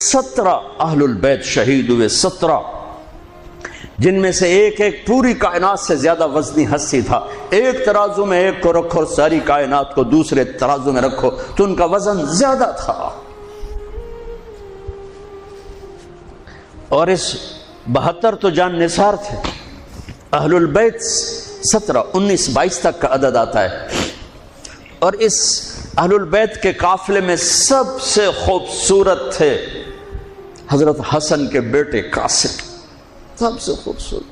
17 اہل البیت شہید ہوئے، 17، جن میں سے ایک ایک پوری کائنات سے زیادہ وزنی ہستی تھا۔ ایک ترازو میں ایک کو رکھو اور ساری کائنات کو دوسرے ترازو میں رکھو تو ان کا وزن زیادہ تھا۔ اور اس 72 تو جان نثار تھے۔ اہل البیت 17، 19، 22 تک کا عدد آتا ہے۔ اور اس اہل البیت کے قافلے میں سب سے خوبصورت تھے حضرت حسن کے بیٹے قاسم، سب سے خوبصورت۔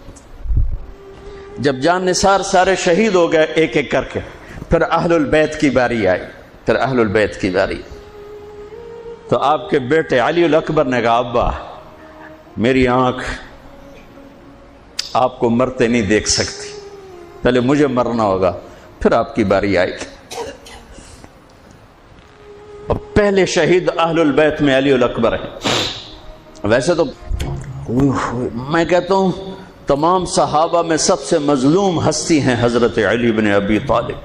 جب جان نثار سارے شہید ہو گئے ایک ایک کر کے، پھر اہل البیت کی باری آئی، پھر اہل البیت کی باری۔ تو آپ کے بیٹے علی الاکبر نے کہا ابا میری آنکھ آپ کو مرتے نہیں دیکھ سکتی، پہلے مجھے مرنا ہوگا پھر آپ کی باری آئے گی۔ اور پہلے شہید اہل البیت میں علی الاکبر ہیں۔ ویسے تو میں کہتا ہوں تمام صحابہ میں سب سے مظلوم ہستی ہیں حضرت علی بن ابی طالب۔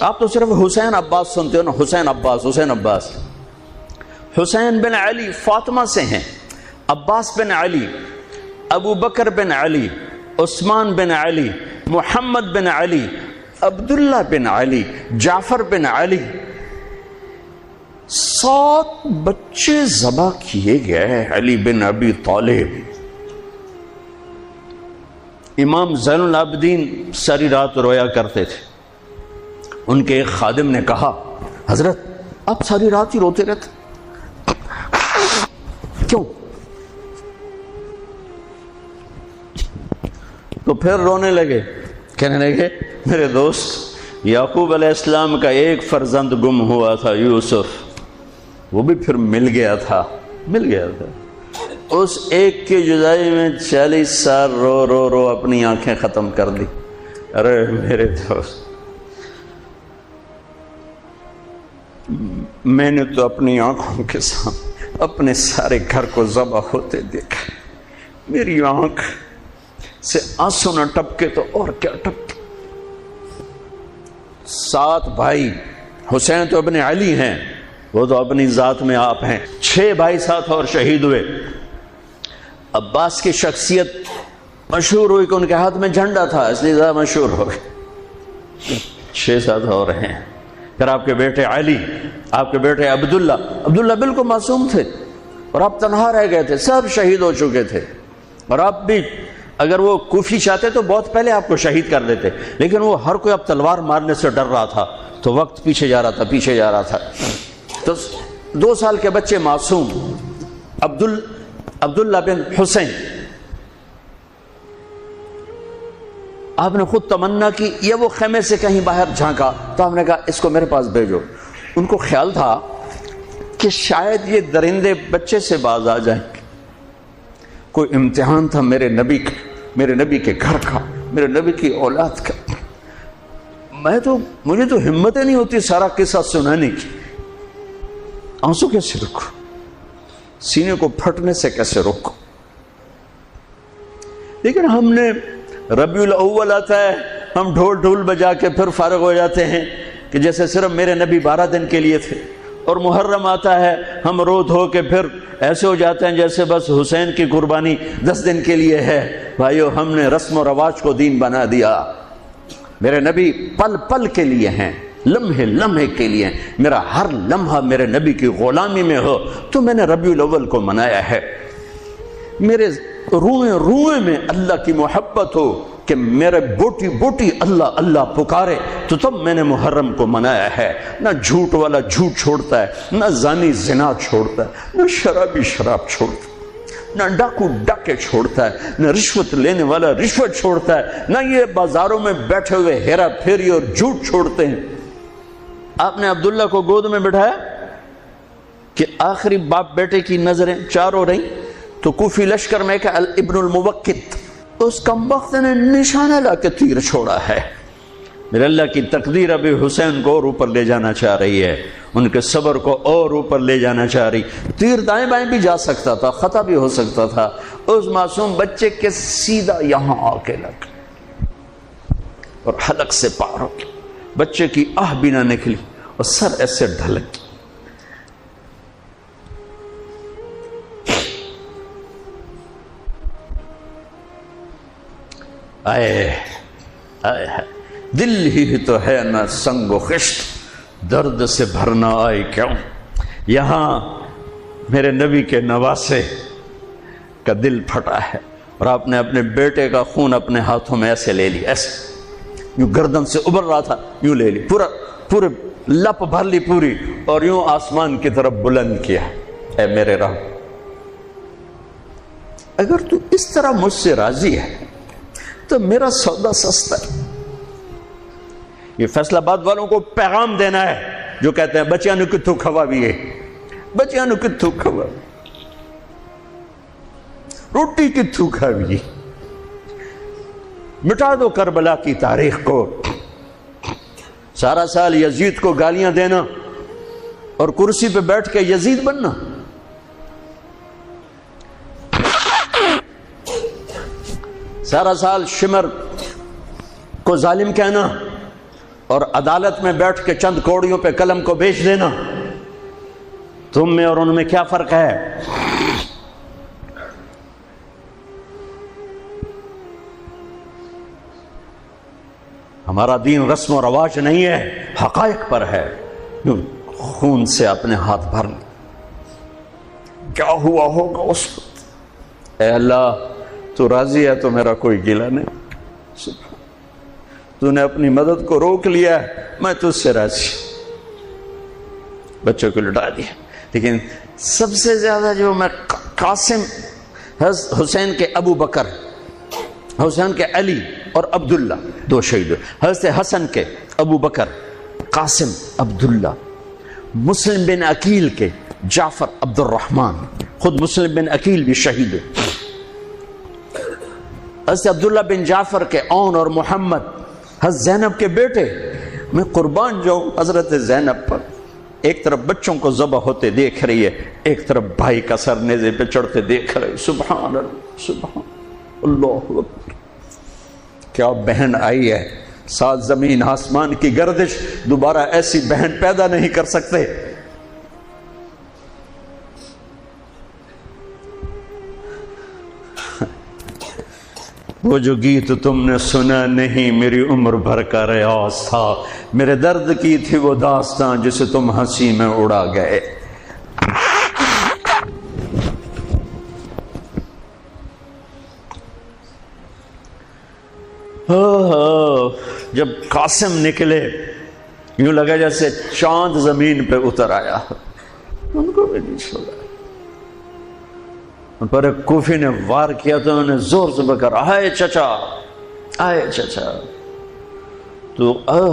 آپ تو صرف حسین عباس سنتے ہو نا، حسین عباس، حسین عباس۔ حسین بن علی فاطمہ سے ہیں، عباس بن علی، ابو بکر بن علی، عثمان بن علی، محمد بن علی، عبداللہ بن علی، جعفر بن علی، 7 بچے ذبح کیے گئے علی بن ابی طالب۔ امام زین العابدین ساری رات رویا کرتے تھے۔ ان کے ایک خادم نے کہا حضرت آپ ساری رات ہی روتے رہتے کیوں؟ تو پھر رونے لگے، کہنے لگے میرے دوست یعقوب علیہ السلام کا ایک فرزند گم ہوا تھا، یوسف، وہ بھی پھر مل گیا تھا۔ اس ایک کی جدائی میں 40 سال رو رو رو اپنی آنکھیں ختم کر دی۔ ارے میرے دوست میں نے تو اپنی آنکھوں کے سامنے اپنے سارے گھر کو ذبح ہوتے دیکھا، میری آنکھ سے آنسو نہ ٹپکے تو اور کیا ٹپکے۔ 7 بھائی، حسین تو ابن علی ہیں، وہ تو اپنی ذات میں آپ ہیں، 6 بھائی ساتھ اور شہید ہوئے۔ عباس کی شخصیت مشہور ہوئی کہ ان کے ہاتھ میں جھنڈا تھا، اس لیے زیادہ مشہور ہو گئے۔ 6 ساتھ اور ہیں۔ پھر آپ کے بیٹے علی، آپ کے بیٹے عبداللہ بالکل معصوم تھے اور آپ تنہا رہ گئے تھے، سب شہید ہو چکے تھے۔ اور آپ بھی اگر وہ کوفی چاہتے تو بہت پہلے آپ کو شہید کر دیتے، لیکن وہ ہر کوئی اب تلوار مارنے سے ڈر رہا تھا تو وقت پیچھے جا رہا تھا۔ تو 2 سال کے بچے معصوم عبداللہ بن حسین، آپ نے خود تمنا کی، یہ وہ خیمے سے کہیں باہر جھانکا تو ہم نے کہا اس کو میرے پاس بھیجو۔ ان کو خیال تھا کہ شاید یہ درندے بچے سے باز آ جائیں، کوئی امتحان تھا میرے نبی کا، میرے نبی کے گھر کا، میرے نبی کی اولاد کا۔ مجھے تو ہمت نہیں ہوتی سارا قصہ سنانے کی، آنسو کیسے روکو، سینے کو پھٹنے سے کیسے روکو۔ لیکن ہم نے ربیع الاول آتا ہے، ہم ڈھول بجا کے پھر فارغ ہو جاتے ہیں کہ جیسے صرف میرے نبی 12 دن کے لیے تھے۔ اور محرم آتا ہے، ہم رو دھو کے پھر ایسے ہو جاتے ہیں جیسے بس حسین کی قربانی 10 دن کے لیے ہے۔ بھائیو ہم نے رسم و رواج کو دین بنا دیا۔ میرے نبی پل پل کے لیے ہیں، لمحے لمحے کے لیے ہیں۔ میرا ہر لمحہ میرے نبی کی غلامی میں ہو تو میں نے ربیع الاول کو منایا ہے۔ میرے روئے روئے میں اللہ کی محبت ہو کہ میرے بوٹی بوٹی اللہ اللہ پکارے تو تب میں نے محرم کو منایا ہے۔ نہ جھوٹ والا جھوٹ چھوڑتا ہے، نہ زانی زنا چھوڑتا ہے، نہ شرابی شراب چھوڑتا ہے، نہ ڈاکو ڈاکے چھوڑتا ہے، نہ رشوت لینے والا رشوت چھوڑتا ہے، نہ یہ بازاروں میں بیٹھے ہوئے ہیرا پھیری اور جھوٹ چھوڑتے ہیں۔ آپ نے عبداللہ کو گود میں بٹھایا کہ آخری باپ بیٹے کی نظریں 4 ہو رہی تو کوفی لشکر میں کہ ابن الموقت، اس کمبخت نے نشانہ لا کے تیر چھوڑا ہے۔ میرے اللہ کی تقدیر ابھی حسین کو اور اوپر لے جانا چاہ رہی ہے، ان کے صبر کو اور اوپر لے جانا چاہ رہی۔ تیر دائیں بائیں بھی جا سکتا تھا، خطا بھی ہو سکتا تھا، اس معصوم بچے کے سیدھا یہاں آ کے لگ اور حلق سے پار ہو گیا۔ بچے کی آہ بھی نہ نکلی اور سر ایسے ڈھلک۔ آئے آئے دل ہی تو ہے نہ سنگ و خشت، درد سے بھرنا آئے کیوں؟ یہاں میرے نبی کے نواسے کا دل پھٹا ہے، اور آپ نے اپنے بیٹے کا خون اپنے ہاتھوں میں ایسے لے لی، ایسے یوں گردن سے ابھر رہا تھا، یوں لے لی، پورے لپ بھر لی پوری، اور یوں آسمان کی طرف بلند کیا۔ اے میرے رب، اگر تو اس طرح مجھ سے راضی ہے تو میرا سودا سستا ہے۔ یہ فیصل آباد والوں کو پیغام دینا ہے جو کہتے ہیں بچیاں نو کتھوں کھوا بھی ہے، بچیاں نو کتھوں کھوا، روٹی کتھوں کھاوی، مٹا دو کربلا کی تاریخ کو۔ سارا سال یزید کو گالیاں دینا اور کرسی پہ بیٹھ کے یزید بننا، سارا سال شمر کو ظالم کہنا اور عدالت میں بیٹھ کے چند کوڑیوں پہ قلم کو بیچ دینا، تم میں اور ان میں کیا فرق ہے؟ ہمارا دین رسم و رواج نہیں ہے، حقائق پر ہے۔ خون سے اپنے ہاتھ بھر لے، کیا ہوا ہوگا اس وقت؟ اے اللہ، تو راضی ہے تو میرا کوئی گلہ نہیں، تو نے اپنی مدد کو روک لیا ہے، میں تجھ سے راضی۔ بچوں کو لٹا دیا، لیکن سب سے زیادہ جو میں قاسم، حسین کے ابو بکر، حسین کے علی اور عبداللہ، دو شہید، حضرت حسن کے ابو بکر، قاسم، عبداللہ، مسلم بن عقیل کے جعفر عبد الرحمن، خود مسلم بن عقیل بھی شہید، حضرت عبداللہ بن جعفر کے اون اور محمد، حضرت زینب کے بیٹے۔ میں قربان جاؤں حضرت زینب پر، ایک طرف بچوں کو ذبح ہوتے دیکھ رہی ہے، ایک طرف بھائی کا سر نیزے پہ چڑھتے دیکھ رہی، سبحان اللہ، سبحان اللہ اکبر۔ کیا بہن آئی ہے، ساتھ زمین آسمان کی گردش دوبارہ ایسی بہن پیدا نہیں کر سکتے۔ وہ جو گیت تم نے سنا نہیں میری عمر بھر کا ریاض تھا، میرے درد کی تھی وہ داستان جسے تم ہنسی میں اڑا گئے۔ جب قاسم نکلے یوں لگا جیسے چاند زمین پہ اتر آیا، ان کو بھی نہیں چھوڑا۔ ان پر ایک کوفی نے وار کیا تو انہوں نے زور سے بکر، آئے چچا، آئے چچا۔ تو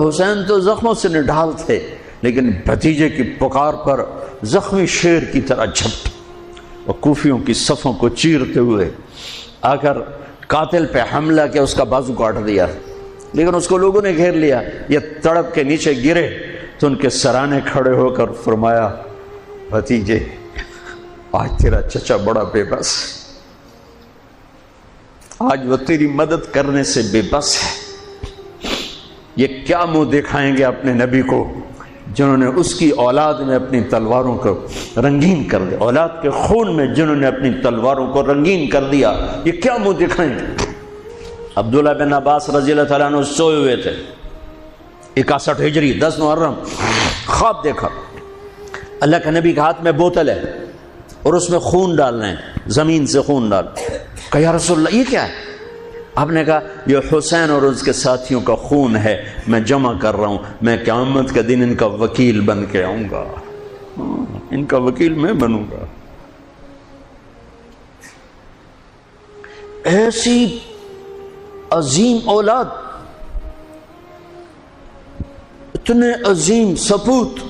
حسین تو زخموں سے نڈھال تھے، لیکن بھتیجے کی پکار پر زخمی شیر کی طرح جھپٹ اور کوفیوں کی صفوں کو چیرتے ہوئے آ کر قاتل پہ حملہ کیا، اس کا بازو کاٹ دیا، لیکن اس کو لوگوں نے گھیر لیا۔ یہ تڑپ کے نیچے گرے تو ان کے سرانے کھڑے ہو کر فرمایا، بھتیجے آج تیرا چچا بڑا بے بس، آج وہ تیری مدد کرنے سے بے بس ہے۔ یہ کیا منہ دکھائیں گے اپنے نبی کو جنہوں نے اس کی اولاد میں اپنی تلواروں کو رنگین کر دیا، اولاد کے خون میں جنہوں نے اپنی تلواروں کو رنگین کر دیا، یہ کیا منہ دکھائیں گے؟ عبداللہ بن عباس رضی اللہ تعالیٰ عنہ سوئے ہوئے تھے، 61 ہجری 10 محرم، خواب دیکھا اللہ کے نبی کے ہاتھ میں بوتل ہے اور اس میں خون ڈالنا ہے، زمین سے خون ڈال۔ کہا یا رسول اللہ یہ کیا ہے؟ آپ نے کہا یہ حسین اور اس کے ساتھیوں کا خون ہے، میں جمع کر رہا ہوں، میں قیامت کے دن ان کا وکیل بن کے آؤں گا، ان کا وکیل میں بنوں گا۔ ایسی عظیم اولاد، اتنے عظیم سپوت،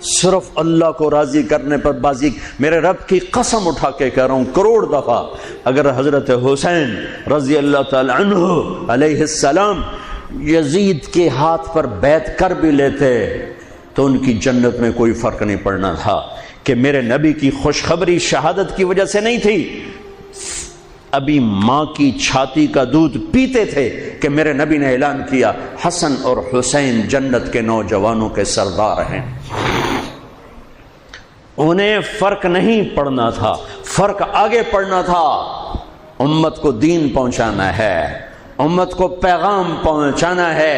صرف اللہ کو راضی کرنے پر بازی۔ میرے رب کی قسم اٹھا کے کہہ رہا ہوں، کروڑ دفعہ اگر حضرت حسین رضی اللہ تعالی عنہ علیہ السلام یزید کے ہاتھ پر بیعت کر بھی لیتے تو ان کی جنت میں کوئی فرق نہیں پڑنا تھا، کہ میرے نبی کی خوشخبری شہادت کی وجہ سے نہیں تھی، ابھی ماں کی چھاتی کا دودھ پیتے تھے کہ میرے نبی نے اعلان کیا حسن اور حسین جنت کے نوجوانوں کے سردار ہیں۔ انہیں فرق نہیں پڑنا تھا، فرق آگے پڑنا تھا، امت کو دین پہنچانا ہے، امت کو پیغام پہنچانا ہے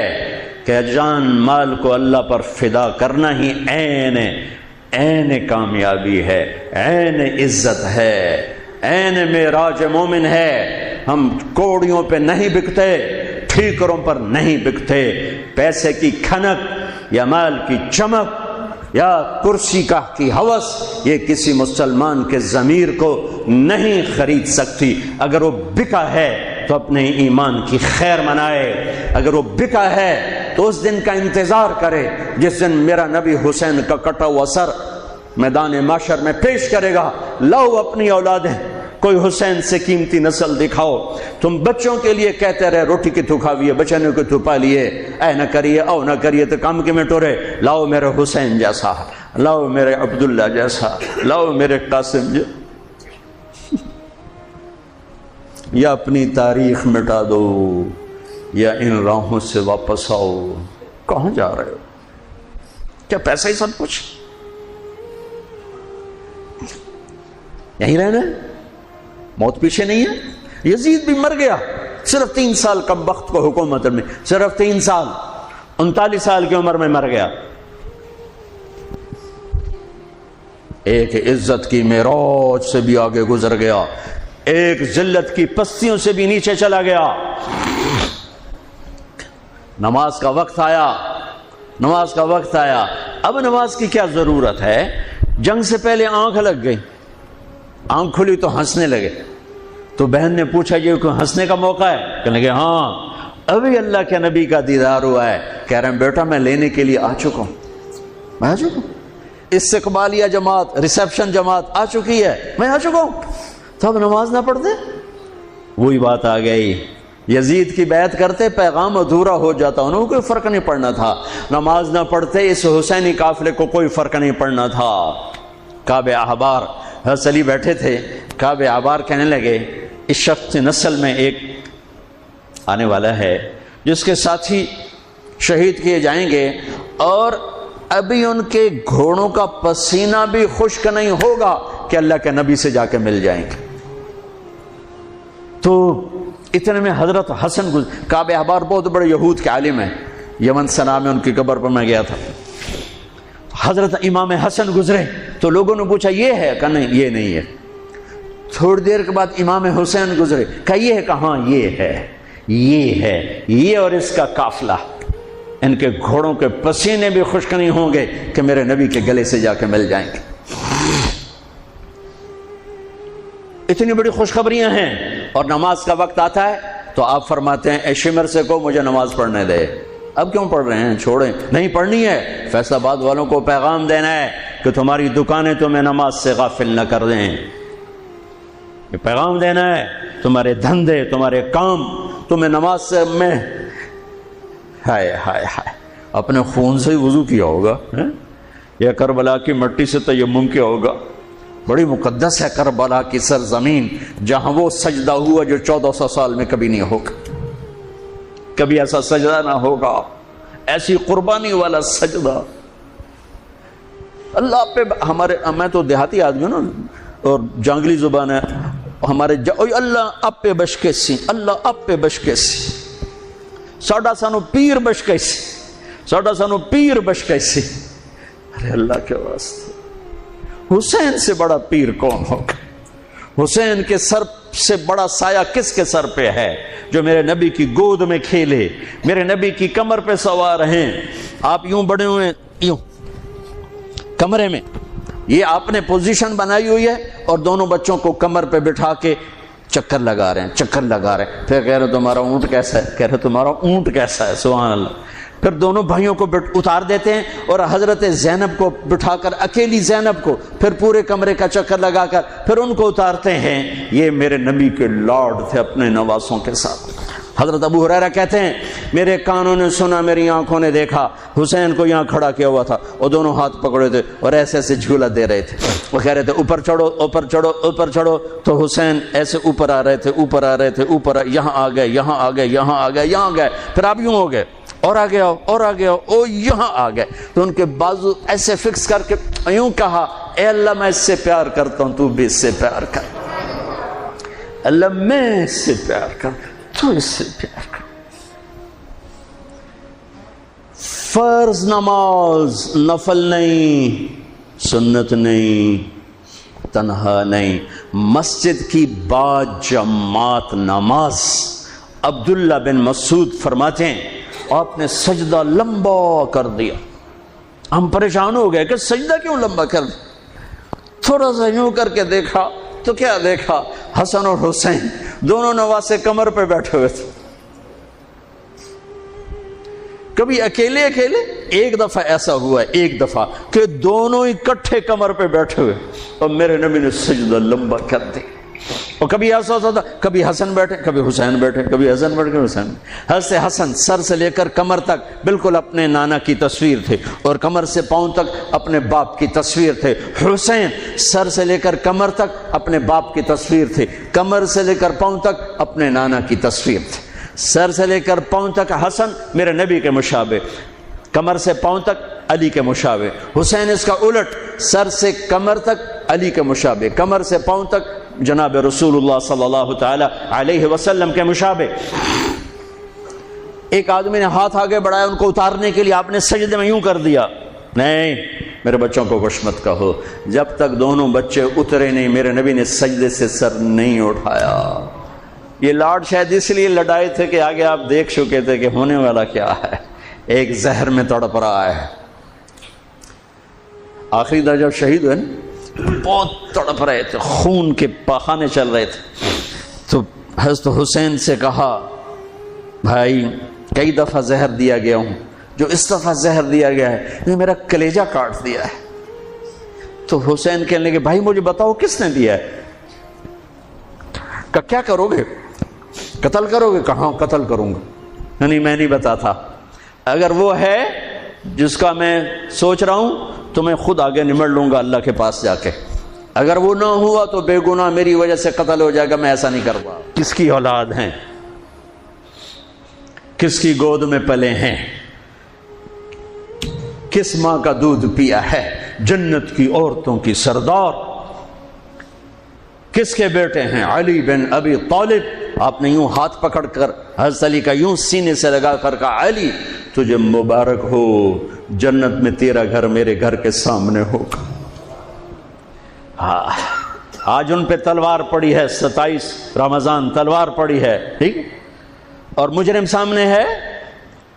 کہ جان مال کو اللہ پر فدا کرنا ہی عین کامیابی ہے، عین عزت ہے، عین معراج مومن ہے۔ ہم کوڑیوں پہ نہیں بکتے، ٹھیکروں پر نہیں بکتے، پیسے کی کھنک یا مال کی چمک یا کرسی کی ہوس یہ کسی مسلمان کے ضمیر کو نہیں خرید سکتی۔ اگر وہ بکا ہے تو اپنے ایمان کی خیر منائے، اگر وہ بکا ہے تو اس دن کا انتظار کرے جس دن میرا نبی حسین کا کٹا ہوا سر میدان محشر میں پیش کرے گا۔ لاؤ اپنی اولادیں، کوئی حسین سے قیمتی نسل دکھاؤ۔ تم بچوں کے لیے کہتے رہے روٹی کی تو کھاویے، بچنے کو تو پالیے، اے نہ کریے او نہ کریے تو کام کے میں ٹورے۔ لاؤ میرے حسین جیسا، لاؤ میرے عبداللہ جیسا، لاؤ میرے قاسم جیسا۔ یا اپنی تاریخ مٹا دو یا ان راہوں سے واپس آؤ۔ کہاں جا رہے ہو؟ کیا پیسہ ہی سب کچھ؟ یہیں رہنا ہے؟ موت پیچھے نہیں ہے؟ یزید بھی مر گیا صرف 3 سال کم وقت کو حکومت میں، صرف 3 سال، 39 سال کی عمر میں مر گیا۔ ایک عزت کی معراج سے بھی آگے گزر گیا، ایک ذلت کی پستیوں سے بھی نیچے چلا گیا۔ نماز کا وقت آیا، نماز کا وقت آیا۔ اب نماز کی کیا ضرورت ہے؟ جنگ سے پہلے آنکھ لگ گئی، آنکھ کھلی تو ہنسنے لگے۔ تو بہن نے پوچھا یہ کوئی ہنسنے کا موقع ہے؟ کہنے لگے ہاں ابھی اللہ کے نبی کا دیدار ہوا ہے۔ کہہ رہے ہیں بیٹا میں لینے کے لیے آ چکا ہوں، میں آ چکا ہوں، استقبالیہ جماعت، ریسیپشن جماعت آ چکی ہے، میں آ چکا ہوں۔ تو اب نماز نہ پڑھتے؟ وہی بات آ گئی، یزید کی بیعت کرتے پیغام ادھورا ہو جاتا، انہوں کو کوئی فرق نہیں پڑنا تھا۔ نماز نہ پڑھتے اس حسینی قافلے کو کوئی فرق نہیں پڑنا تھا۔ کعب احبار حضرت علی بیٹھے تھے، کعب احبار کہنے لگے اس شخص نسل میں ایک آنے والا ہے جس کے ساتھی شہید کیے جائیں گے اور ابھی ان کے گھوڑوں کا پسینہ بھی خشک نہیں ہوگا کہ اللہ کے نبی سے جا کے مل جائیں گے۔ تو اتنے میں حضرت حسن کعب احبار بہت بڑے یہود کے عالم ہیں، یمن سنا میں ان کی قبر پر میں گیا تھا۔ حضرت امام حسن گزرے تو لوگوں نے پوچھا یہ ہے؟ کہا نہیں یہ نہیں ہے۔ تھوڑی دیر کے بعد امام حسین گزرے، کہا یہ ہے؟ کہاں یہ ہے، یہ ہے، یہ اور اس کا قافلہ، ان کے گھوڑوں کے پسینے بھی خشک نہیں ہوں گے کہ میرے نبی کے گلے سے جا کے مل جائیں گے۔ اتنی بڑی خوشخبریاں ہیں، اور نماز کا وقت آتا ہے تو آپ فرماتے ہیں اے شمر سے کو مجھے نماز پڑھنے دے۔ اب کیوں پڑھ رہے ہیں؟ چھوڑیں، نہیں پڑھنی ہے۔ فیصل آباد والوں کو پیغام دینا ہے کہ تمہاری دکانیں تمہیں نماز سے غافل نہ کر دیں، یہ پیغام دینا ہے۔ تمہارے دھندے، تمہارے کام تمہیں نماز سے میں ہائے ہائے ہائے اپنے خون سے ہی وضو کیا ہوگا، یا کربلا کی مٹی سے تیمم کیا ہوگا۔ بڑی مقدس ہے کربلا کی سرزمین، جہاں وہ سجدہ ہوا جو 1400 سال میں کبھی نہیں ہوگا، کبھی ایسا سجدہ نہ ہوگا، ایسی قربانی والا سجدہ۔ اللہ پہ ہمارے، میں تو دیہاتی آدمی ہوں نا اور جانگلی زبان ہے ہمارے، اللہ آپ پہ بشکے سی، اللہ آپ پہ بشکے سی، ساڈا سانو پیر بشکے سی، ساڈا سانو پیر بشکے سی۔ ارے اللہ کے واسطے، حسین سے بڑا پیر کون ہوگا؟ حسین کے سر سے بڑا سایہ کس کے سر پہ ہے جو میرے نبی کی گود میں کھیلے، میرے نبی کی کمر پہ سوار ہیں۔ آپ یوں بڑے ہوئے یوں کمرے میں، یہ آپ نے پوزیشن بنائی ہوئی ہے اور دونوں بچوں کو کمر پہ بٹھا کے چکر لگا رہے ہیں، چکر لگا رہے ہیں۔ پھر کہہ رہے تمہارا اونٹ کیسا ہے، کہہ رہے تمہارا اونٹ کیسا ہے، سبحان اللہ۔ پھر دونوں بھائیوں کو اتار دیتے ہیں اور حضرت زینب کو بٹھا کر، اکیلی زینب کو، پھر پورے کمرے کا چکر لگا کر پھر ان کو اتارتے ہیں۔ یہ میرے نبی کے لاڈ تھے اپنے نواسوں کے ساتھ۔ حضرت ابو ہریرہ کہتے ہیں میرے کانوں نے سنا، میری آنکھوں نے دیکھا، حسین کو یہاں کھڑا کیا ہوا تھا اور دونوں ہاتھ پکڑے تھے اور ایسے ایسے جھولا دے رہے تھے، وہ کہہ رہے تھے اوپر چڑھو اوپر چڑھو اوپر چڑھو، تو حسین ایسے اوپر آ رہے تھے، اوپر آ رہے تھے، اوپر یہاں آ گئے، یہاں آ گئے، یہاں آ گئے، یہاں گئے، پھر آپ یوں ہو گئے اور آگے آؤ اور آگے آؤ، او یہاں آ گئے۔ تو ان کے بازو ایسے فکس کر کے یوں کہا اے اللہ میں اس سے پیار کرتا ہوں، تو بھی اس سے پیار کر۔ اللہ میں اس سے پیار کر، تو اس سے پیار کر۔ فرض نماز نفل نہیں، سنت نہیں، تنہا نہیں، مسجد کی با جماعت نماز۔ عبداللہ بن مسعود فرماتے ہیں آپ نے سجدہ لمبا کر دیا، ہم پریشان ہو گئے کہ سجدہ کیوں لمبا کر دیا؟ تھوڑا سا یوں کر کے دیکھا تو کیا دیکھا؟ حسن اور حسین دونوں نواسے کمر پہ بیٹھے ہوئے تھے۔ کبھی اکیلے اکیلے، ایک دفعہ ایسا ہوا ہے، ایک دفعہ کہ دونوں اکٹھے کمر پہ بیٹھے ہوئے اور میرے نبی نے سجدہ لمبا کر دیا۔ اور کبھی ایسا ہوتا تھا، کبھی حسن بیٹھے کبھی حسین بیٹھے، کبھی حسن بیٹھے کبھی حسین۔ حضرت حسن سر سے لے کر کمر تک بالکل اپنے نانا کی تصویر تھے، اور کمر سے پاؤں تک اپنے باپ کی تصویر تھے۔ حسین سر سے لے کر کمر تک اپنے باپ کی تصویر تھے، کمر سے لے کر پاؤں تک اپنے نانا کی تصویر تھے۔ سر سے لے کر پاؤں تک حسن میرے نبی کے مشابہ، کمر سے پاؤں تک علی کے مشابہ۔ حسین اس کا الٹ، سر سے کمر تک علی کے مشابہ، کمر سے پاؤں تک جناب رسول اللہ صلی اللہ تعالی علیہ وسلم کے مشابہ۔ ایک آدمی نے ہاتھ آگے بڑھایا ان کو اتارنے کے لیے، آپ نے سجدے میں یوں کر دیا۔ نہیں، میرے بچوں کو کچھ مت کہو، جب تک دونوں بچے اترے نہیں میرے نبی نے سجدے سے سر نہیں اٹھایا۔ یہ لاڈ شاید اس لیے لڑائے تھے کہ آگے آپ دیکھ چکے تھے کہ ہونے والا کیا ہے، ایک زہر میں تڑپ رہا ہے۔ آخری دن جب شہید ہوئے بہت تڑپ رہے تھے، خون کے پخانے چل رہے تھے، تو حضرت حسین سے کہا بھائی کئی دفعہ زہر دیا گیا ہوں، جو اس دفعہ زہر دیا گیا ہے یہ میرا کلیجہ کاٹ دیا ہے۔ تو حسین کہنے لگے بھائی مجھے بتاؤ کس نے دیا ہے؟ کہ کیا کرو گے؟ قتل کرو گے؟ کہاں قتل کروں گا، نہیں میں نہیں بتاتا، اگر وہ ہے جس کا میں سوچ رہا ہوں تو میں خود آگے نمٹ لوں گا اللہ کے پاس جا کے، اگر وہ نہ ہوا تو بے گناہ میری وجہ سے قتل ہو جائے گا، میں ایسا نہیں کروں گا۔ کس کی اولاد ہیں، کس کی گود میں پلے ہیں، کس ماں کا دودھ پیا ہے، جنت کی عورتوں کی سردار کس کے بیٹے ہیں؟ علی بن ابی طالب۔ آپ نے یوں ہاتھ پکڑ کر حضرت علی کا یوں سینے سے لگا کر کہا علی تجھے مبارک ہو، جنت میں تیرا گھر میرے گھر کے سامنے ہوگا۔ آج ان پہ تلوار پڑی ہے، 27 رمضان تلوار پڑی ہے، ٹھیک، اور مجرم سامنے ہے،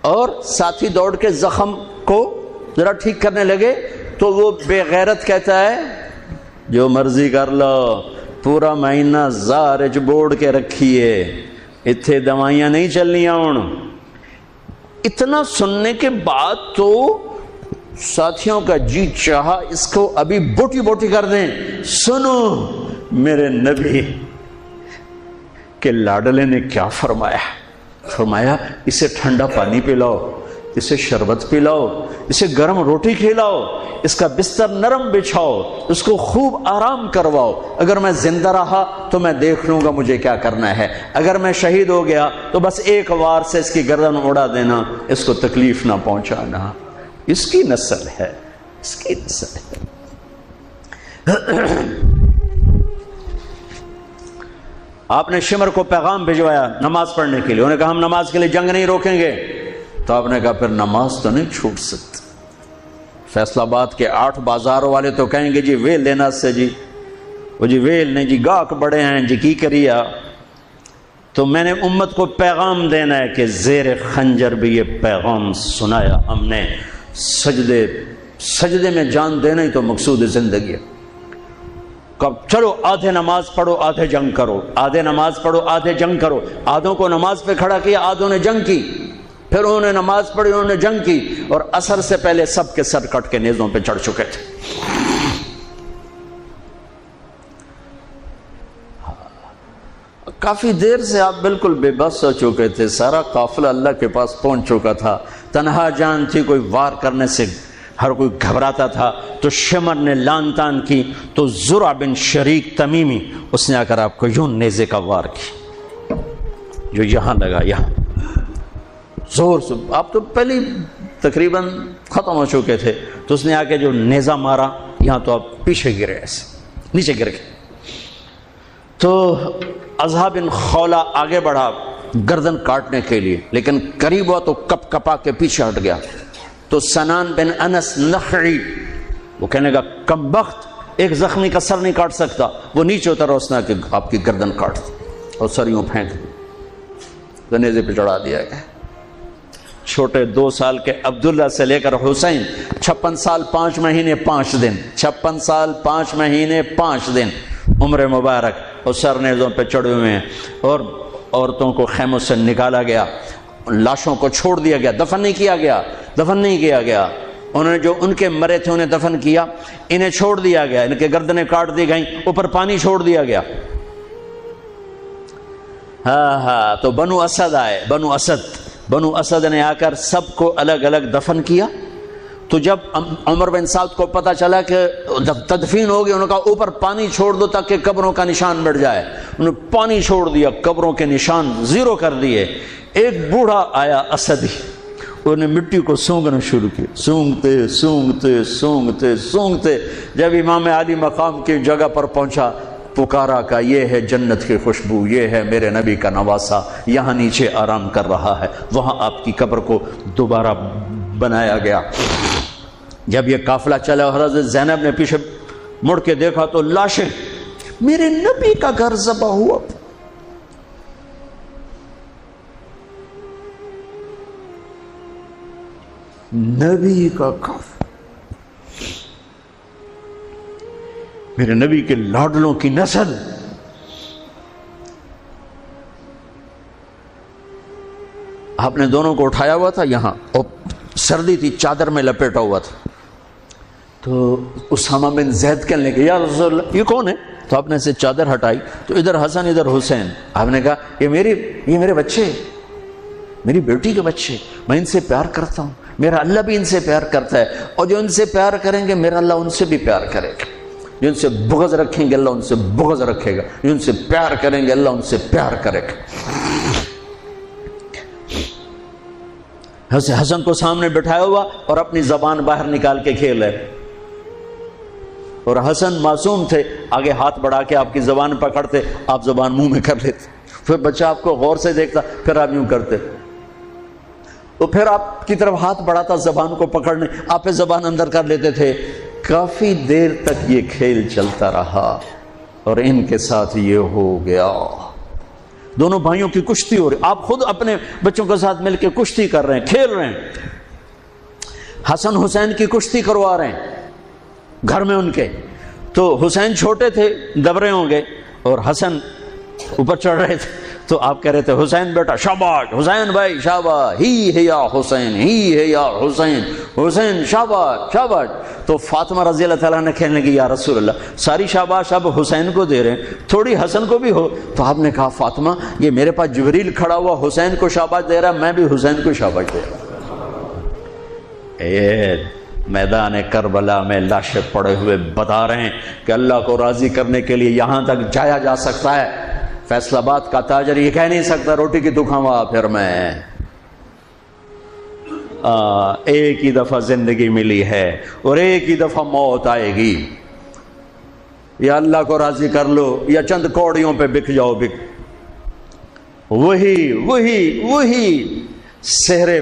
اور ساتھی دوڑ کے زخم کو ذرا ٹھیک کرنے لگے تو وہ بے غیرت کہتا ہے جو مرضی کر لو، پورا مہینہ زارج بوڑ کے رکھیے، اتھے دوائیاں نہیں چلنی ہوں۔ اتنا سننے کے بعد تو ساتھیوں کا جی چاہا اس کو ابھی بوٹی بوٹی کر دیں۔ سنو میرے نبی کے لاڈلے نے کیا فرمایا، فرمایا اسے ٹھنڈا پانی پلاؤ، اسے شربت پلاؤ، اسے گرم روٹی کھلاؤ، اس کا بستر نرم بچھاؤ، اس کو خوب آرام کرواؤ، اگر میں زندہ رہا تو میں دیکھ لوں گا مجھے کیا کرنا ہے، اگر میں شہید ہو گیا تو بس ایک وار سے اس کی گردن اڑا دینا، اس کو تکلیف نہ پہنچانا۔ اس کی نسل ہے، اس کی نسل ہے۔ آپ نے شمر کو پیغام بھجوایا نماز پڑھنے کے لیے، انہوں نے کہا ہم نماز کے لیے جنگ نہیں روکیں گے، تو آپ نے کہا پھر نماز تو نہیں چھوٹ سکتی۔ فیصل آباد کے 8 بازاروں والے تو کہیں گے جی ویل لینا سے جی، وہ جی ویل نہیں جی، گاہک بڑے ہیں جی کی کریا۔ تو میں نے امت کو پیغام دینا ہے کہ زیر خنجر بھی یہ پیغام سنایا ہم نے، سجدے میں جان دینا ہی تو مقصود زندگی ہے۔ کب چلو آدھے نماز پڑھو آدھے جنگ کرو، آدھے نماز پڑھو آدھے جنگ کرو۔ آدھوں کو نماز پہ کھڑا کیا، آدھوں نے جنگ کی، پھر انہوں نے نماز پڑھی انہوں نے جنگ کی، اور عصر سے پہلے سب کے سر کٹ کے نیزوں پہ چڑھ چکے تھے۔ کافی دیر سے آپ بالکل بے بس ہو چکے تھے، سارا قافلہ اللہ کے پاس پہنچ چکا تھا، تنہا جان تھی، کوئی وار کرنے سے ہر کوئی گھبراتا تھا۔ تو شمر نے لان تان کی تو زرع بن شریک تمیمی اس نے آ کر آپ کو یوں نیزے کا وار کی، جو یہاں لگا، یہاں زور سے، آپ تو پہلے تقریباً ختم ہو چکے تھے، تو اس نے آ کے جو نیزہ مارا یہاں، تو آپ پیچھے گرے، ایسے نیچے گر گئے۔ تو اضحیٰ بن خولہ آگے بڑھا گردن کاٹنے کے لیے، لیکن قریب ہوا تو کپ کپا کے پیچھے ہٹ گیا۔ تو سنان بن انس نخعی وہ کہنے کا کم بخت، ایک زخمی کا سر نہیں کاٹ سکتا، وہ نیچے اترا، اس نے کہ آپ کی گردن کاٹ دی اور سر یوں پھینک دی، نیزے پہ چڑھا دیا گیا۔ چھوٹے 2 سال کے عبداللہ سے لے کر حسین 56 سال 5 مہینے 5 دن، 56 سال 5 مہینے 5 دن عمر مبارک، اور سر نیزوں پہ چڑھے ہوئے ہیں، اور عورتوں کو خیموں سے نکالا گیا، لاشوں کو چھوڑ دیا گیا، دفن نہیں کیا گیا۔ انہوں نے جو ان کے مرے تھے انہیں دفن کیا، انہیں چھوڑ دیا گیا، ان کے گردنیں کاٹ دی گئیں، اوپر پانی چھوڑ دیا گیا۔ تو بنو اسد آئے، بنو اسد نے آ کر سب کو الگ الگ دفن کیا۔ تو جب عمر بن سعد کو پتا چلا کہ جب تدفین ہوگی، انہوں نے کہا اوپر پانی چھوڑ دو تاکہ قبروں کا نشان مٹ جائے۔ انہوں نے پانی چھوڑ دیا، قبروں کے نشان زیرو کر دیے۔ ایک بوڑھا آیا اسدی، انہوں نے مٹی کو سونگنا شروع کیا، سونگتے جب امام علی مقام کی جگہ پر پہنچا، پکارا کہ یہ ہے جنت کی خوشبو، یہ ہے میرے نبی کا نواسا، یہاں نیچے آرام کر رہا ہے۔ وہاں آپ کی قبر کو دوبارہ بنایا گیا۔ جب یہ قافلہ چلا، حضرت زینب نے پیچھے مڑ کے دیکھا تو لاشیں، میرے نبی کا گھر ذبح ہوا، نبی کا گھر، میرے نبی کے لاڈلوں کی نسل۔ آپ نے دونوں کو اٹھایا ہوا تھا یہاں، اور سردی تھی، چادر میں لپیٹا ہوا تھا۔ تو اسامہ بن زید کہنے لگے یا رسول اللہ یہ کون ہے؟ تو آپ نے سے چادر ہٹائی تو ادھر حسن ادھر حسین۔ آپ نے کہا یہ میرے بچے، میری بیٹی کے بچے، میں ان سے پیار کرتا ہوں، میرا اللہ بھی ان سے پیار کرتا ہے، اور جو ان سے پیار کریں گے میرا اللہ ان سے بھی پیار کرے گا، جو ان سے بغض رکھیں گے اللہ ان سے بغض رکھے گا، جو ان سے پیار کریں گے اللہ ان سے پیار کرے گا۔ حسن کو سامنے بٹھایا ہوا اور اپنی زبان باہر نکال کے کھیل ہے، اور حسن معصوم تھے، آگے ہاتھ بڑھا کے آپ کی زبان پکڑتے، آپ زبان منہ میں کر لیتے، پھر بچہ آپ کو غور سے دیکھتا، پھر آپ یوں کرتے، تو پھر آپ کی طرف ہاتھ بڑھاتا زبان کو پکڑنے، آپ پہ زبان اندر کر لیتے تھے۔ کافی دیر تک یہ کھیل چلتا رہا اور ان کے ساتھ یہ ہو گیا۔ دونوں بھائیوں کی کشتی ہو رہی، آپ خود اپنے بچوں کے ساتھ مل کے کشتی کر رہے ہیں، کھیل رہے ہیں، حسن حسین کی کشتی کروا رہے ہیں گھر میں ان کے۔ تو حسین چھوٹے تھے، دبرے ہوں گے، اور حسن اوپر چڑھ رہے تھے، تو آپ کہہ رہے تھے حسین بیٹا شاباش، حسین بھائی شاباش، ہی ہے یا حسین، ہی ہے یا حسین، حسین شاباش شاباش۔ تو فاطمہ رضی اللہ تعالیٰ نے کہنے لگی یا رسول اللہ ساری شاباش اب حسین کو دے رہے ہیں، تھوڑی حسن کو بھی ہو۔ تو آپ نے کہا فاطمہ یہ میرے پاس جبریل کھڑا ہوا حسین کو شاباش دے رہا، میں بھی حسین کو شاباش دے رہا۔ میدان کربلا میں لاشیں پڑے ہوئے بتا رہے ہیں کہ اللہ کو راضی کرنے کے لیے یہاں تک جایا جا سکتا ہے۔ فیصل آباد کا تاجر یہ کہہ نہیں سکتا روٹی کی دکھاوا پھر میں، ایک ہی دفعہ زندگی ملی ہے اور ایک ہی دفعہ موت آئے گی، یا اللہ کو راضی کر لو یا چند کوڑیوں پہ بک جاؤ۔ وہی سہرے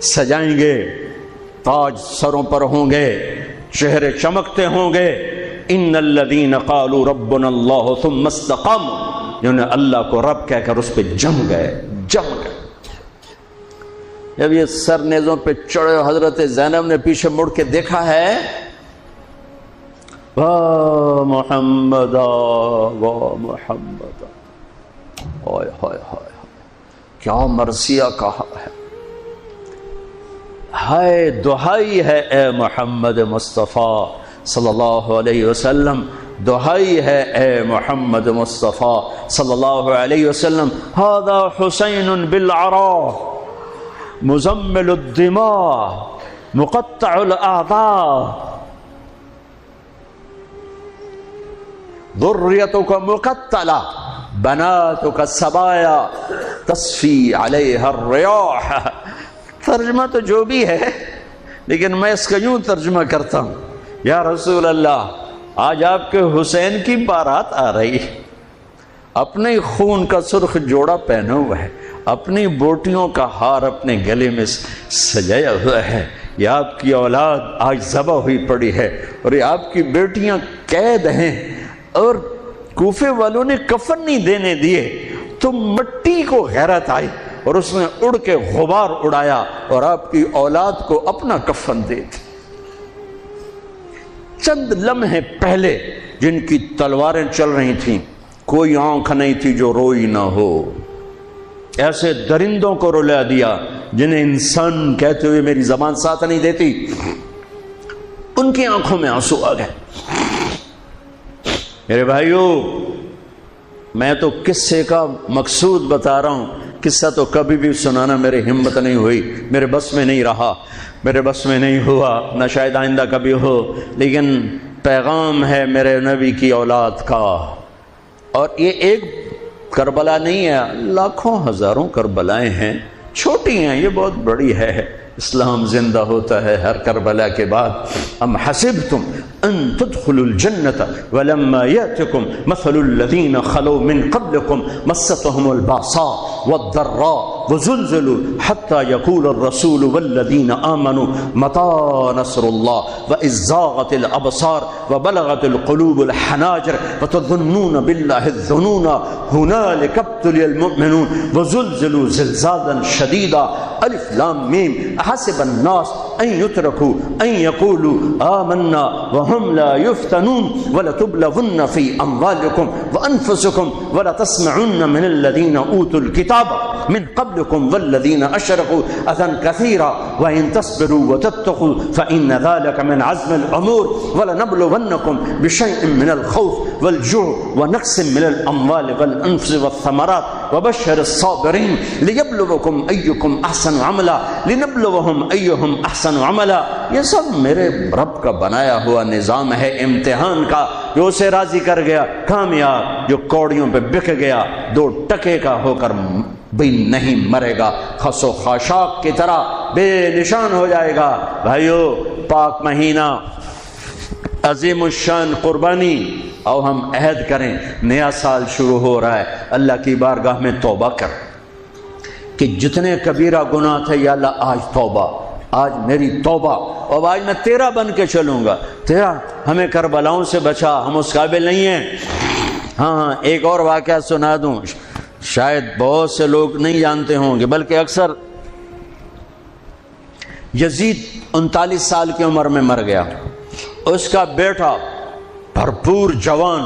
سجائیں گے، تاج سروں پر ہوں گے، چہرے چمکتے ہوں گے۔ ان الذین قالوا ربنا اللہ ثم استقاموا، جنہوں نے اللہ کو رب کہہ کر اس پہ جم گئے۔ جب یہ سر نیزوں پہ چڑھے، حضرت زینب نے پیچھے مڑ کے دیکھا ہے، واہ محمد واہ محمد، ہائے ہائے ہائے کیا مرثیہ کہا ہے، ہائے دہائی ہے اے محمد مصطفیٰ صلی اللہ علیہ وسلم، دہائی ہے اے محمد مصطفیٰ صلی اللہ علیہ وسلم۔ ھذا حسین بالعراء مزمل الدماء مقطع الاعضاء ذریتک مقتلہ بناتک السبایا تصفی علیہا الریاح۔ ترجمہ تو جو بھی ہے، لیکن میں اس کا یوں ترجمہ کرتا ہوں، یا رسول اللہ آج آپ کے حسین کی بارات آ رہی، اپنے خون کا سرخ جوڑا پہنا ہوا ہے، اپنی بوٹیوں کا ہار اپنے گلے میں سجایا ہوا ہے، یہ آپ کی اولاد آج ذبح ہوئی پڑی ہے اور یہ آپ کی بیٹیاں قید ہیں، اور کوفے والوں نے کفن نہیں دینے دیے تو مٹی کو غیرت آئی اور اس نے اڑ کے غبار اڑایا اور آپ کی اولاد کو اپنا کفن دے دی۔ چند لمحے پہلے جن کی تلواریں چل رہی تھیں، کوئی آنکھ نہیں تھی جو روئی نہ ہو، ایسے درندوں کو رلا دیا جنہیں انسان کہتے ہوئے میری زبان ساتھ نہیں دیتی، ان کی آنکھوں میں آنسو آ گئے۔ میرے بھائیوں، میں تو قصے کا مقصود بتا رہا ہوں، قصہ تو کبھی بھی سنانا میری ہمت نہیں ہوئی، میرے بس میں نہیں رہا، میرے بس میں نہیں ہوا، نہ شاید آئندہ کبھی ہو، لیکن پیغام ہے میرے نبی کی اولاد کا۔ اور یہ ایک کربلا نہیں ہے، لاکھوں ہزاروں کربلائیں ہیں، چھوٹی ہیں، یہ بہت بڑی ہے۔ اسلام زندہ ہوتا ہے ہر کربلا کے بعد۔ ام حسبتم ان تدخلوا الجنة ولما يأتكم مثل الذين خلوا من قبلكم مستهم البأساء والضراء وزلزلوا حتى يقول الرسول والذين آمنوا متى نصر الله وإذ زاغت الأبصار وبلغت القلوب الحناجر وتظنون بالله الظنون هنالك ابتلي المؤمنون وزلزلوا زلزالا شديدا الف لام میم احسب الناس ان يتركوا ان يقولوا آمنا وهم لا يفتنون ولتبلغن في اموالكم وانفسكم ولتسمعن من الذين اوتوا الكتاب من قبلكم والذين اشركوا اذى كثيرا وان تصبروا وتتقوا فان ذلك من عزم الامور ولنبلونكم بشيء من الخوف والجوع ونقص من الاموال والانفس والثمرات وبشر الصابرين ليبلوكم ايكم احسن عملا لنبلوهم ايهم احسن عملا۔ یہ سب میرے رب کا بنایا ہوا نظام ہے امتحان کا، جو اسے راضی کر گیا کامیاب، جو کوڑیوں پہ بک گیا 2 ٹکے کا ہو کر بھی نہیں مرے گا، خس و خاشاک کی طرح بے نشان ہو جائے گا۔ بھائیو، پاک مہینہ، عظیم الشان قربانی، او ہم عہد کریں، نیا سال شروع ہو رہا ہے، اللہ کی بارگاہ میں توبہ کر کہ جتنے کبیرہ گناہ تھے یا اللہ آج توبہ، آج میری توبہ، اور آج میں تیرا بن کے چلوں گا، تیرا ہمیں کربلاؤں سے بچا، ہم اس قابل نہیں ہیں۔ ہاں، ایک اور واقعہ سنا دوں، شاید بہت سے لوگ نہیں جانتے ہوں گے، بلکہ اکثر۔ یزید 39 سال کی عمر میں مر گیا، اس کا بیٹا بھرپور جوان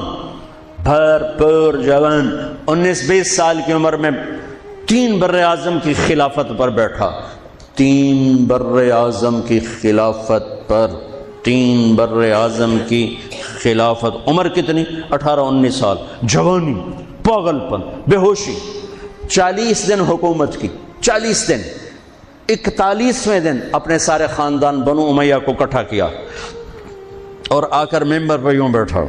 19-20 سال کی عمر میں 3 بر اعظم کی خلافت پر بیٹھا، 3 بر اعظم کی خلافت پر، 3 بر اعظم کی خلافت، عمر کتنی؟ 18-19 سال، جوانی، پاگل پن، بے ہوشی، 40 دن حکومت کی، 40 دن، 41ویں دن اپنے سارے خاندان بنو امیہ کو اکٹھا کیا اور آ کر ممبر پہ یوں بیٹھا،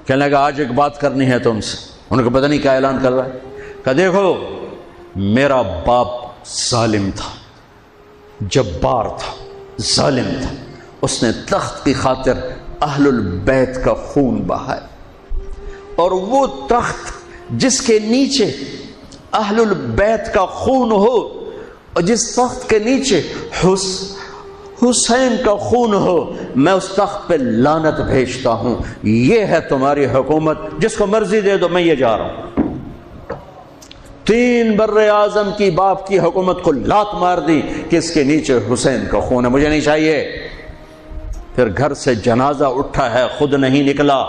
کہنے لگا آج ایک بات کرنی ہے تم سے۔ انہوں نے پتہ نہیں کیا اعلان کر رہا ہے، کہ دیکھو میرا باپ ظالم تھا، جبار تھا، ظالم تھا، اس نے تخت کی خاطر اہل البیت کا خون بہایا، اور وہ تخت جس کے نیچے اہل البیت کا خون ہو اور جس تخت کے نیچے حسین کا خون ہو، میں اس تخت پہ لعنت بھیجتا ہوں۔ یہ ہے تمہاری حکومت، جس کو مرضی دے دو، میں یہ جا رہا ہوں۔ 3 بر اعظم کی باپ کی حکومت کو لات مار دی کہ اس کے نیچے حسین کا خون ہے، مجھے نہیں چاہیے۔ پھر گھر سے جنازہ اٹھا ہے، خود نہیں نکلا۔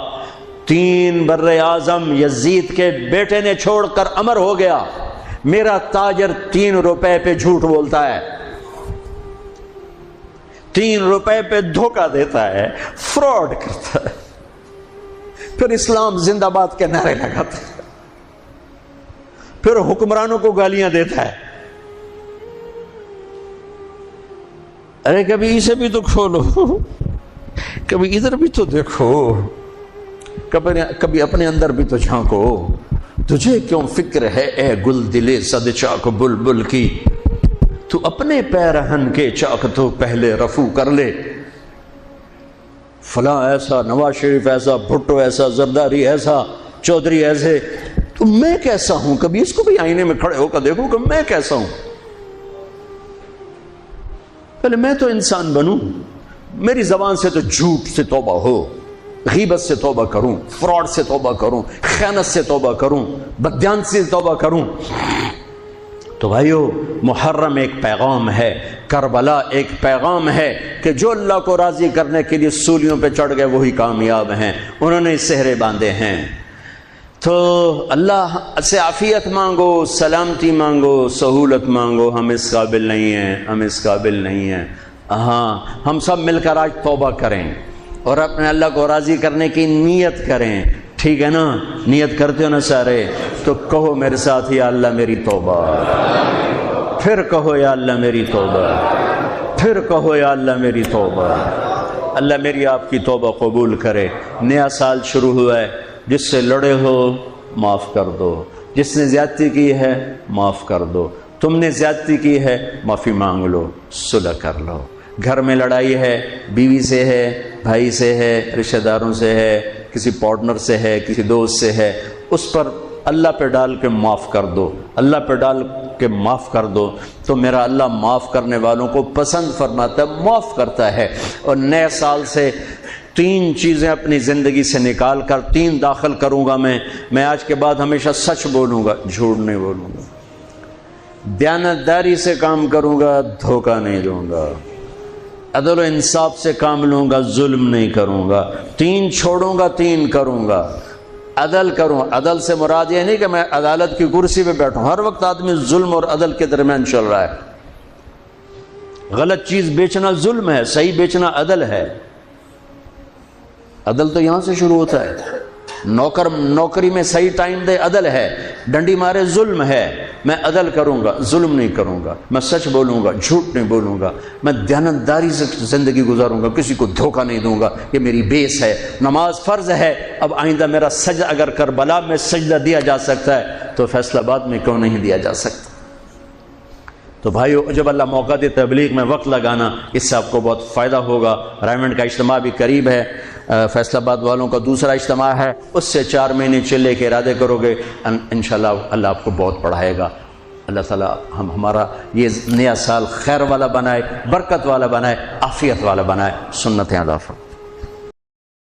3 بر اعظم یزید کے بیٹے نے چھوڑ کر امر ہو گیا، میرا تاجر 3 روپے پہ جھوٹ بولتا ہے، 3 روپے پہ دھوکہ دیتا ہے، فراڈ کرتا ہے، پھر اسلام زندہ باد کے نعرے لگاتا ہے، پھر حکمرانوں کو گالیاں دیتا ہے۔ ارے کبھی اسے بھی تو کھولو، کبھی ادھر بھی تو دیکھو، کبھی اپنے اندر بھی تو جھانکو۔ تجھے کیوں فکر ہے اے گل دلے صد چاک بلبل کی، تو اپنے پیرہن کے چاک تو پہلے رفو کر لے۔ فلاں ایسا، نواز شریف ایسا، بھٹو ایسا، زرداری ایسا، چودھری ایسے، تو میں کیسا ہوں؟ کبھی اس کو بھی آئینے میں کھڑے ہو کر دیکھو کہ میں کیسا ہوں. پہلے میں تو انسان بنوں. میری زبان سے تو جھوٹ سے توبہ ہو، غیبت سے توبہ کروں، فراڈ سے توبہ کروں، خیانت سے توبہ کروں، بددیانتی سے توبہ کروں. تو بھائیو، محرم ایک پیغام ہے، کربلا ایک پیغام ہے کہ جو اللہ کو راضی کرنے کے لیے سولیوں پہ چڑھ گئے وہی کامیاب ہیں. انہوں نے سہرے باندھے ہیں. تو اللہ سے عافیت مانگو، سلامتی مانگو، سہولت مانگو. ہم اس قابل نہیں ہیں، ہم اس قابل نہیں ہیں. ہاں، ہم سب مل کر آج توبہ کریں اور اپنے اللہ کو راضی کرنے کی نیت کریں. ٹھیک ہے نا؟ نیت کرتے ہو نا سارے؟ تو کہو میرے ساتھ، یا اللہ میری توبہ. پھر کہو یا اللہ میری توبہ. پھر کہو یا اللہ میری توبہ. اللہ میری آپ کی توبہ قبول کرے. نیا سال شروع ہوا ہے، جس سے لڑے ہو معاف کر دو، جس نے زیادتی کی ہے معاف کر دو. تم نے زیادتی کی ہے، معافی مانگ لو، صلح کر لو. گھر میں لڑائی ہے، بیوی سے ہے، بھائی سے ہے، رشتہ داروں سے ہے، کسی پارٹنر سے ہے، کسی دوست سے ہے، اس پر اللہ پہ ڈال کے معاف کر دو. اللہ پہ ڈال کے معاف کر دو تو میرا اللہ معاف کرنے والوں کو پسند فرماتا ہے، معاف کرتا ہے. اور نئے سال سے 3 چیزیں اپنی زندگی سے نکال کر 3 داخل کروں گا. میں آج کے بعد ہمیشہ سچ بولوں گا، جھوٹ نہیں بولوں گا. دیانتداری سے کام کروں گا، دھوکہ نہیں دوں گا. عدل و انصاف سے کام لوں گا، ظلم نہیں کروں گا. 3 چھوڑوں گا، 3 کروں گا. عدل کروں. عدل سے مراد یہ نہیں کہ میں عدالت کی کرسی پہ بیٹھوں. ہر وقت آدمی ظلم اور عدل کے درمیان چل رہا ہے. غلط چیز بیچنا ظلم ہے، صحیح بیچنا عدل ہے. عدل تو یہاں سے شروع ہوتا ہے. نوکری میں صحیح ٹائم دے، عدل ہے. ڈنڈی مارے، ظلم ہے. میں عدل کروں گا، ظلم نہیں کروں گا. میں سچ بولوں گا، جھوٹ نہیں بولوں گا. میں دیانتداری سے زندگی گزاروں گا، کسی کو دھوکہ نہیں دوں گا. یہ میری بیس ہے. نماز فرض ہے. اب آئندہ میرا سجدہ اگر کربلا میں سجدہ دیا جا سکتا ہے تو فیصل آباد میں کیوں نہیں دیا جا سکتا؟ تو بھائیو، جب اللہ موقع دے تبلیغ میں وقت لگانا، اس سے آپ کو بہت فائدہ ہوگا. رائمنڈ کا اجتماع بھی قریب ہے. فیصل آباد والوں کا دوسرا اجتماع ہے، اس سے 4 مہینے چلے کے ارادے کرو گے، انشاءاللہ اللہ آپ کو بہت پڑھائے گا. اللہ تعالیٰ ہمارا یہ نیا سال خیر والا بنائے، برکت والا بنائے، عافیت والا بنائے. سنتیں ادا فرمائے.